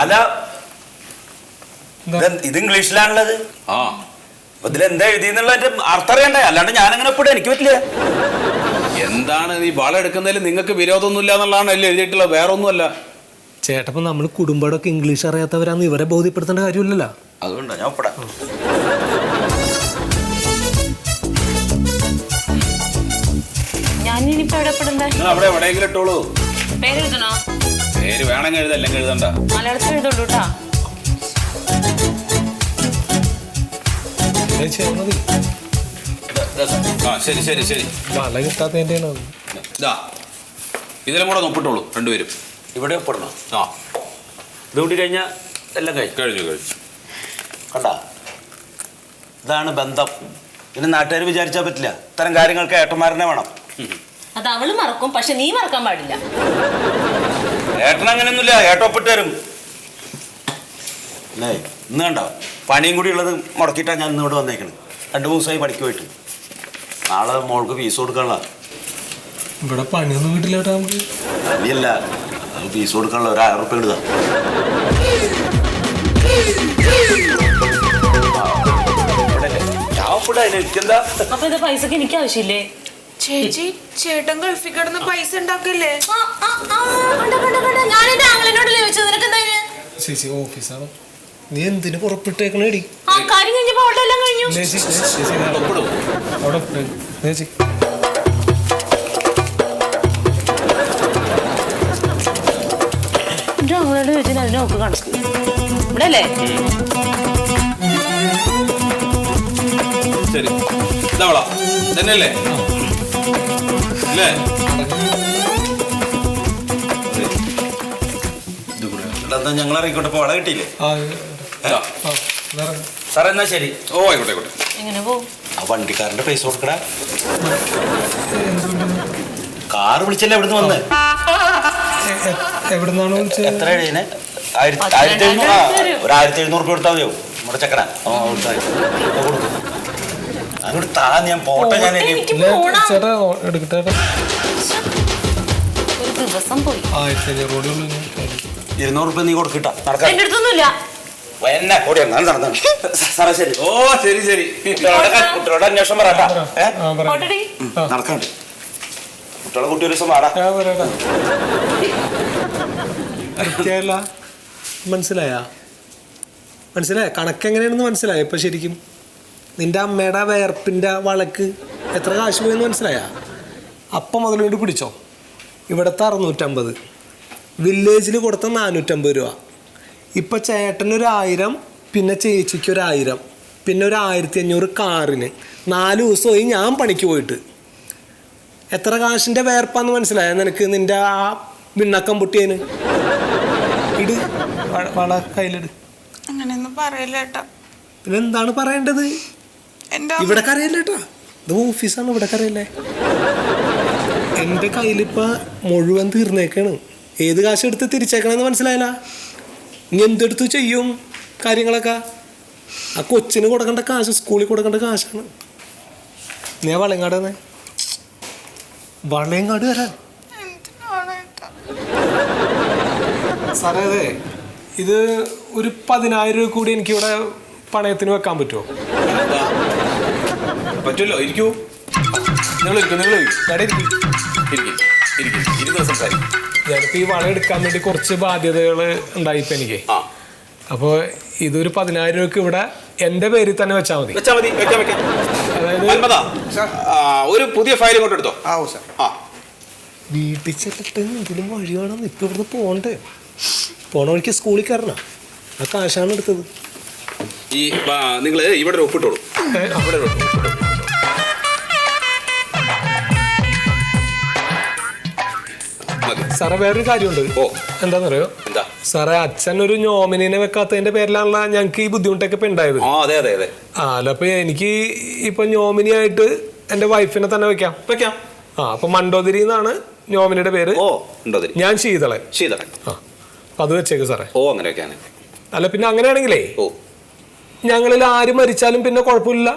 അല്ല ഇത് ഇംഗ്ലീഷിലാണുള്ളത്. ആ ഇതിലെന്താ എഴുതിയെന്നുള്ള അർത്ഥം അറിയണ്ടേ, അല്ലാണ്ട് ഞാനങ്ങനെ ഇപ്പോഴും എനിക്ക് പറ്റില്ല. എന്താണ് ഈ വളം എടുക്കുന്നതിൽ നിങ്ങൾക്ക് വിരോധമൊന്നുമില്ല എന്നുള്ളതാണ് അല്ലേ എഴുതിയിട്ടുള്ളത്, വേറെ ഒന്നുമല്ല. ചേട്ടപ്പോ നമ്മള് കുടുംബടൊക്കെ ഇംഗ്ലീഷ് അറിയാത്തവരാന്ന് ഇവരെ ബോധ്യപ്പെടുത്തേണ്ട കാര്യമില്ലല്ലോ. അതുകൊണ്ടാ ഞാൻ ഒപ്പിടാം. അവിടെ എവിടെയെങ്കിലും ഇട്ടോളൂ. പേര് വേണമെങ്കിൽ എഴുതാം, അല്ലെങ്കിൽ എഴുതണ്ട. മലയാളത്തിൽ എഴുതുള്ളൂ കേട്ടാ. ശരി ശരി ശരി. വള കിട്ടാത്തതിന്റെ ഇതിലും കൂടെ ഒപ്പിട്ടോളൂ രണ്ടുപേരും. ഇവിടെ ഒപ്പിടണം. ആ ഇതുകൂടി കഴിഞ്ഞാൽ എല്ലാം കഴിഞ്ഞു. കണ്ട, ഇതാണ് ബന്ധം. പിന്നെ നാട്ടുകാർ വിചാരിച്ചാൽ പറ്റില്ല. ഇത്തരം കാര്യങ്ങൾക്ക് ഏട്ടന്മാരനെ വേണം. അത് അവള് മറക്കും, പക്ഷെ നീ മറക്കാൻ പാടില്ല. ഏട്ടൻ അങ്ങനെയൊന്നുമില്ല, ഏട്ടൻ ഒപ്പിട്ട് തരും. അല്ലേ, ഇന്ന് കണ്ടോ പണിയും കൂടി ഉള്ളത് മുടക്കിയിട്ടാണ് ഞാൻ ഇന്നിവിടെ വന്നേക്കണത്. 2 ദിവസമായി പണിക്ക് പോയിട്ട്. നാളെ മോൾക്ക് ഫീസ് കൊടുക്കാനുള്ള. ഇവിടെ പണിയൊന്നും കിട്ടില്ല കേട്ടോ നമുക്ക്. പണിയല്ല, ഫീസ് കൊടുക്കാനുള്ള 1000 ഉറുപ്പിക എടുത്താ. അപ്പൊ ഇത് പൈസക്ക് എനിക്ക് ആവശ്യമില്ലേ? ചേച്ചി, ചേട്ടൻ ഗൾഫിൽ കിടന്ന് പൈസ ഉണ്ടാക്കില്ലേ? ഞാനെന്റെ ആങ്ങളോടല്ലേ ചോദിച്ചത്, നിനക്ക് എന്തായാലും ചേച്ചി ഓഫീസാണ്. നീ എന്തിനു പുറപ്പെട്ടേക്കണേടി? ആ കാര്യം കഴിഞ്ഞപ്പോ അവിടെ എല്ലാം കഴിഞ്ഞു. എന്റെ ആങ്ങളോട് ചോദിച്ചാൽ അതിന് നോക്ക് കണക്ക് ഇവിടെ അല്ലേ? ശരി, തന്നെയല്ലേ? ഞങ്ങൾ ഇറങ്ങിക്കോട്ടെ. ഇപ്പൊ വള കിട്ടിയില്ലേ സാറേ? എന്നാ ശരി. ഓ ആയിക്കോട്ടെ. എങ്ങനെ പോകും? ആ വണ്ടിക്കാരന്റെ പൈസ കൊടുക്കടാ. കാറ് വിളിച്ചല്ലേ എവിടുന്ന് വന്നേ? എവിടുന്നാണ് വിളിച്ചത്? എത്ര എഴുതിനെ? 1700. ഒരു 1700 ഉറുപ്പിക കൊടുത്താൽ മതിയോ നമ്മുടെ ചക്കന? കൊടുക്കും. അങ്ങോട്ട് താ, ഞാൻ പോട്ടെ. ഞാൻ ചേട്ടാ എടുക്കട്ടെ. ഒരു ദിവസം പോയി 200 ഉറുപ്പിക നീ കൊടുക്കട്ടാ. നടക്കാം. എന്റെ അടുത്തൊന്നുമില്ല. എന്നെ കൂടി സാറേ. ശരി. ഓ ശരി ശരി. കുട്ടികളുടെ അന്വേഷണം പറയാട്ടാ. നടക്കാണ്ട് കുട്ടികളെ കുട്ടി ഒരു ദിവസം പാടാ. മനസ്സിലായ കണക്കെങ്ങനെയാണെന്ന് മനസ്സിലായ? ഇപ്പൊ ശരിക്കും നിന്റെ അമ്മയുടെ വേർപ്പിന്റെ വളക്ക് എത്ര കാശ് പോയെന്ന് മനസ്സിലായ? അപ്പം മുതലോട്ട് പിടിച്ചോ. ഇവിടുത്തെ 650, വില്ലേജിൽ കൊടുത്ത 450 രൂപ. ഇപ്പം ചേട്ടനൊരു 1000, പിന്നെ ചേച്ചിക്ക് ഒരു 1000, പിന്നെ ഒരു 1500 കാറിന്. 4 ദിവസമായി ഞാൻ പണിക്ക് പോയിട്ട്. എത്ര കാശിൻ്റെ വേർപ്പാന്ന് മനസ്സിലായ നിനക്ക്? നിന്റെ ആ വിണ്ണക്കം പൊട്ടിയതിന് ഇട്, വള കയ്യിലിട്. അങ്ങനെയൊന്നും പറയില്ല ഏട്ടാ. പിന്നെ എന്താണ് പറയേണ്ടത്? ഇവിടെ കറിയല്ലേ ഏട്ടാ, ഇത് ഓഫീസാണ്, ഇവിടെ കറിയല്ലേ. എൻ്റെ കയ്യിലിപ്പോൾ മുഴുവൻ തീർന്നേക്കാണ്. ഏത് കാശ് എടുത്ത് തിരിച്ചേക്കണമെന്ന് മനസ്സിലായില്ല? ഇനി എന്തെടുത്ത് ചെയ്യും കാര്യങ്ങളൊക്കെ? ആ കൊച്ചിന് കൊടുക്കേണ്ട കാശ്, സ്കൂളിൽ കൊടുക്കേണ്ട കാശാണ്. ഞാൻ വളയങ്കാട് തന്നെ. വളയങ്കാട് വരാൻ സാറേ, അതെ ഇത് ഒരു 10,000 രൂപ കൂടി എനിക്കിവിടെ പണയത്തിന് വെക്കാൻ പറ്റുമോ? പറ്റുമല്ലോ. ഇരിക്കൂ. ഞാനിപ്പോൾ ഈ വള എടുക്കാൻ വേണ്ടി കുറച്ച് ബാധ്യതകൾ ഉണ്ടായിപ്പോൾ എനിക്ക്. അപ്പോൾ ഇതൊരു 10,000 രൂപക്ക് ഇവിടെ എൻ്റെ പേരിൽ തന്നെ വെച്ചാൽ മതി. അതായത് ഒരു പുതിയ ഫയൽ ഇങ്ങോട്ട് എടുത്തോ. വീട്ടിൽ ചെല്ലിട്ട് എന്തെങ്കിലും വഴി വേണം. ഇപ്പം ഇവിടുന്ന് പോകണ്ടേ? പോണ വഴിക്ക് സ്കൂളിൽ കയറണം. ആ കാശാണ് എടുത്തത്. ഈ നിങ്ങൾ ഇവിടെ ഒരു ഒപ്പിട്ടോളൂ. അവിടെ ഒരു സാറേ, വേറൊരു കാര്യമുണ്ട്. ഓ, എന്താണെന്നറിയോ? എന്താ സാറേ, അച്ഛൻ ഒരു നോമിനിനെ വെക്കാത്തതിന്റെ പേരിലാണല്ലോ ഞങ്ങൾക്ക് ഈ ബുദ്ധിമുട്ടൊക്കെ ഇപ്പം ഉണ്ടായത്. അതെ. അല്ല, അപ്പൊ എനിക്ക് ഇപ്പൊ നോമിനിയായിട്ട് എൻ്റെ വൈഫിനെ തന്നെ വെക്കാം. അപ്പൊ മണ്ടോതിരി എന്നാണ് നോമിനിയുടെ പേര്. ഞാൻ ശീതളൻ. അപ്പൊ അത് വെച്ചേക്ക് സാറേ. അങ്ങനെയൊക്കെയാണ്. അല്ല, പിന്നെ അങ്ങനെയാണെങ്കിലേ ഞങ്ങളിൽ ആര് മരിച്ചാലും പിന്നെ കുഴപ്പമില്ല.